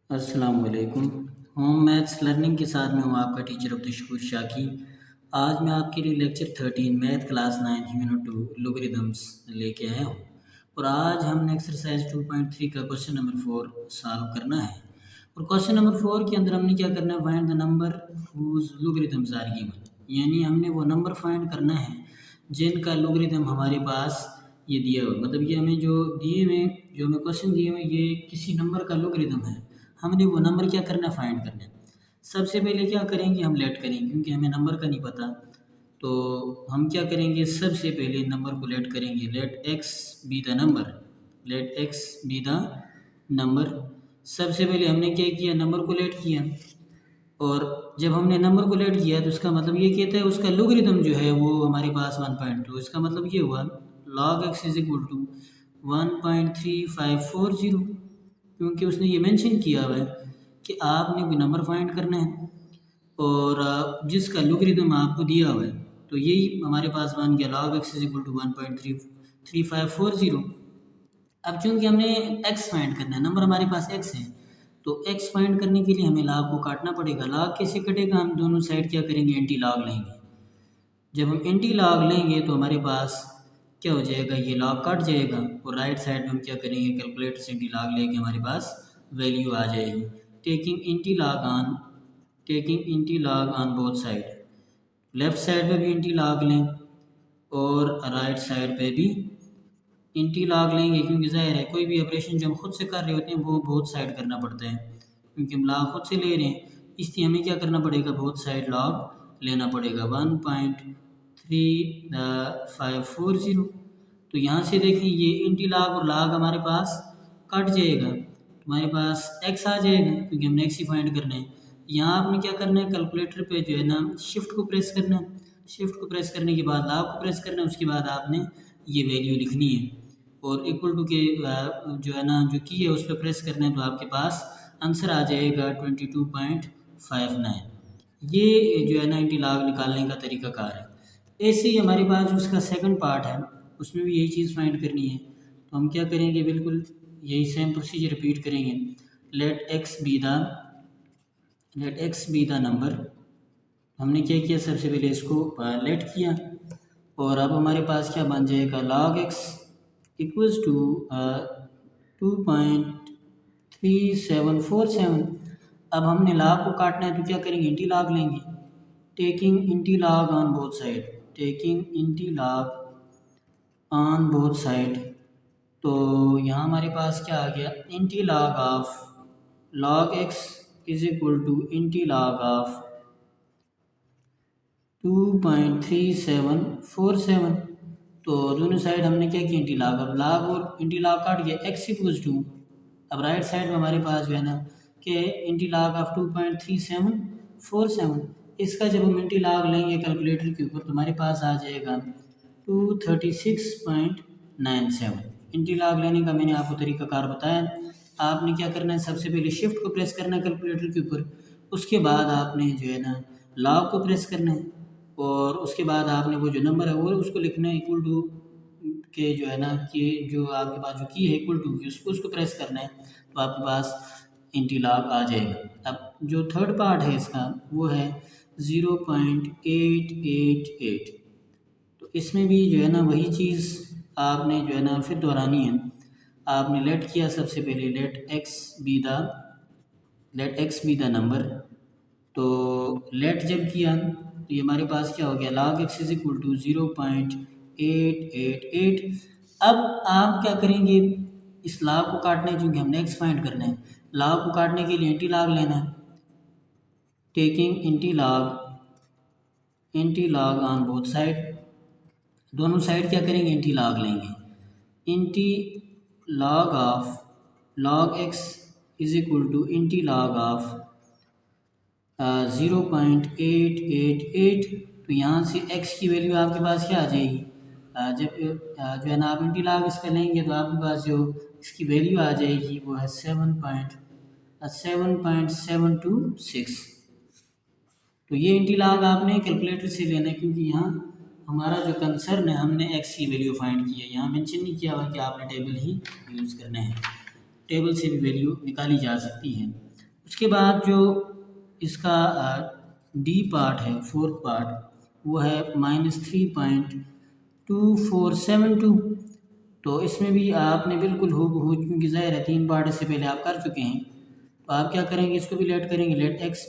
अस्सलाम वालेकुम। Home maths learning के साथ में हूँ आपका टीचर अब्दुल शाकी। आज मैं आपके लिए लेक्चर 13 मैथ क्लास 9 यूनिट 2 लोगरिदम्स लेके आया हूँ। और आज हमने एक्सरसाइज 2.3 का क्वेश्चन नंबर 4 सॉल्व करना है। और क्वेश्चन नंबर 4 के अंदर हमने क्या करना है, find the number whose logarithms are given. यानी हमने वो नंबर फाइंड करना है जिनका लोगरिदम हमारे पास ये दिया हुआ, मतलब ये हमें जो दिए हुए, जो हमें क्वेश्चन दिए हुए, ये किसी नंबर का लोगरिदम है। हमने वो नंबर क्या करना है, फाइंड करना है। सबसे पहले क्या करेंगे, हम लेट करेंगे क्योंकि हमें नंबर का नहीं पता। तो हम क्या करेंगे, सबसे पहले नंबर को लेट करेंगे। Let x be the number, let x be the number. सबसे पहले हमने क्या किया, नंबर को लेट किया। और जब हमने नंबर को लेट किया तो उसका मतलब ये कहता है उसका लोगरिदम जो है वो हमारे पास 1.2। इसका मतलब ये हुआ log x is equal to 1.3540, क्योंकि उसने ये मेंशन किया हुआ है कि आपने कोई नंबर फाइंड करना है और जिसका लोगरिदम आपको दिया हुआ है। तो यही हमारे पास बन गया log x is equal to 1.3540। अब चूंकि हमने x फाइंड करना है, नंबर हमारे पास x है, तो x फाइंड करने के लिए हमें log को काटना पड़ेगा। log कैसे कटेगा, हम दोनों साइड क्या करेंगे, एंटी log लेंगे। जब हम एंटी log लेंगे तो हमारे पास क्या हो जाएगा, ये log कट जाएगा और राइट साइड में हम क्या करेंगे, कैलकुलेटर से एंटी log लेके हमारे पास वैल्यू आ जाएगी। Taking anti log on both side, left side पे भी एंटी log लें और राइट साइड पे भी एंटी log लेंगे, क्योंकि ज़ाहिर है कोई भी ऑपरेशन जो हम खुद से कर रहे होते हैं वो बोथ साइड करना पड़ता है। क्योंकि हम log खुद से ले रहे हैं, इसलिए हमें क्या करना पड़ेगा, बोथ साइड log लेना पड़ेगा। 1.3540। तो यहाँ से देखिए ये एंटी log और log हमारे पास कट जाएगा, हमारे पास x आ जाएगा क्योंकि हमने x ही फाइंड करना है। यहाँ आपने क्या करना है, कैलकुलेटर पे जो है ना शिफ्ट को प्रेस करना है। शिफ्ट को प्रेस करने के बाद log को प्रेस करना है, उसके बाद आपने ये वैल्यू लिखनी है और इक्वल टू के जो है ना जो की है उस पर प्रेस करना है, तो आपके पास आंसर आ जाएगा 22.59। ये जो है ना एंटी log निकालने का तरीकाकार है। ऐसे ही हमारे पास जो उसका सेकंड पार्ट है उसमें भी यही चीज़ फाइंड करनी है। तो हम क्या करेंगे, बिल्कुल यही सेम प्रोसीजर रिपीट करेंगे। Let x be the number. हमने क्या किया, सबसे पहले इसको लेट किया और अब हमारे पास क्या बन जाएगा, log x इक्वल्स टू 2.3747। अब हमने log को काटना है तो क्या करेंगे, एंटी log लेंगे। Taking anti log on both side, taking anti log on both side. तो यहाँ हमारे पास क्या आ गया, anti log of log x is equal to anti log of 2.3747। तो दोनों साइड हमने क्या किया, एंटी log। अब log और एंटी log काट गया, x इक्वल्स टू, अब राइट साइड में हमारे पास जो है ना कि एंटी log ऑफ 2.3747। इसका जब हम एंटी log लेंगे कैलकुलेटर के ऊपर तो हमारे पास आ जाएगा 236.97। एंटी log लेने का मैंने आपको तरीकाकार बताया। आपने क्या करना है, सबसे पहले शिफ्ट को प्रेस करना है कैलकुलेटर के ऊपर, उसके बाद आपने जो है ना log को प्रेस करना है और उसके बाद आपने वो जो नंबर है वो उसको लिखना है इक्वल टू के जो है ना कि जो आपके पास जो की है इक्वल टू की उसको प्रेस करना है, तो आपके पास एंटी log आ जाएगा। अब जो थर्ड पार्ट है इसका वो है 0.888। तो इसमें भी जो है ना वही चीज़ आपने जो है ना फिर दोहरानी है। आपने लेट किया, सबसे पहले let x be the number. तो लेट जब किया तो ये हमारे पास क्या हो गया, log x is equal to 0.888। अब आप क्या करेंगे, इस log को काटने, चूँकि हमने x फाइंड करना है, log को काटने के लिए एंटी log लेना है। Taking anti log on both side, दोनों साइड क्या करेंगे, एंटी log लेंगे। Anti log of log x is equal to anti log of 0.888। तो यहाँ से x की वैल्यू आपके पास क्या आ जाएगी, जब जो है ना आप एंटी log इसका लेंगे तो आपके पास जो इसकी वैल्यू आ जाएगी वो है 7.726। तो ये एंटी log आपने कैलकुलेटर से लेना है, क्योंकि यहाँ हमारा जो कंसर्न है हमने x की वैल्यू फाइंड की है। यहाँ मेंशन नहीं किया हुआ कि आपने टेबल ही यूज़ करना है, टेबल से भी वैल्यू निकाली जा सकती है। उसके बाद जो इसका डी पार्ट है, फोर्थ पार्ट, वो है -3.2472। तो इसमें भी आपने बिल्कुल हूबहू, क्योंकि ज़ाहिर है 3 पार्ट इससे पहले आप कर चुके हैं, तो आप क्या करेंगे, इसको भी लेट करेंगे। Let x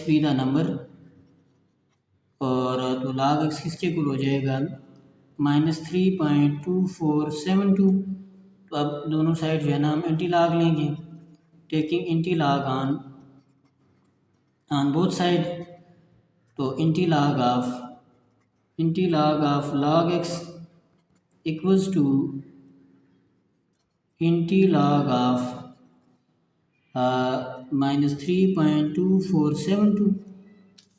be the number, और तो log x किसके इक्वल हो जाएगा, -3.2472। तो अब दोनों साइड जो है ना हम एंटी लॉग लेंगे, taking anti log on both side. तो anti log of log x equals to anti log of -3.2472।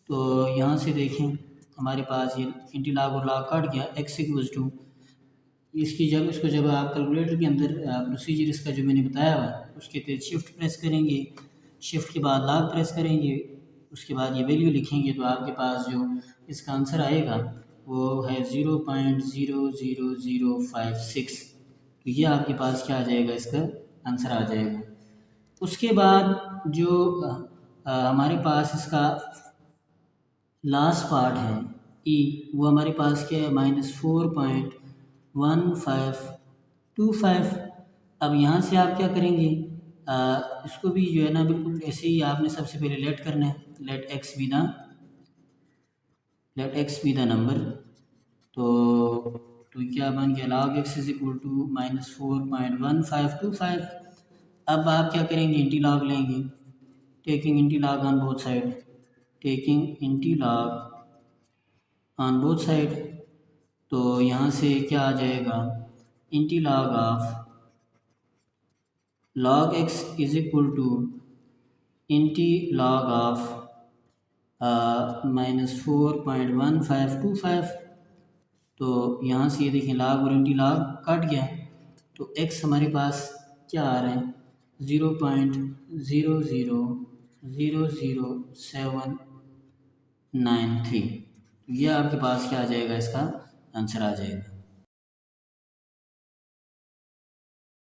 तो यहाँ से देखें हमारे पास ये एंटी लॉग और लॉग कट गया, x इक्वल्स टू इसकी जब आप कैलकुलेटर के अंदर प्रोसीजर इसका जो मैंने बताया हुआ उसके तहत शिफ्ट प्रेस करेंगे, शिफ्ट के बाद लॉग प्रेस करेंगे, उसके बाद ये वैल्यू लिखेंगे, तो आपके पास जो इसका आंसर आएगा वो है 0.00056। तो ये आपके पास क्या आ जाएगा, इसका आंसर आ जाएगा। उसके बाद जो हमारे पास इसका लास्ट पार्ट है ई, वो हमारे पास क्या है, -4.1525। अब यहाँ से आप क्या करेंगे, इसको भी जो है ना बिल्कुल ऐसे ही आपने सबसे पहले लेट करना है। Let x be the number. तो क्या बन गया, log x is equal to -4.1525। अब आप क्या करेंगे, इंटी लॉग लेंगे, taking anti log on both side. तो यहाँ से क्या आ जाएगा, anti log of log x is equal to anti log of -4.1525। तो यहाँ से ये देखें log और इंटी लॉग कट गया, तो x हमारे पास क्या आ रहा है, 0.000793। ये आपके पास क्या आ जाएगा, इसका आंसर आ जाएगा।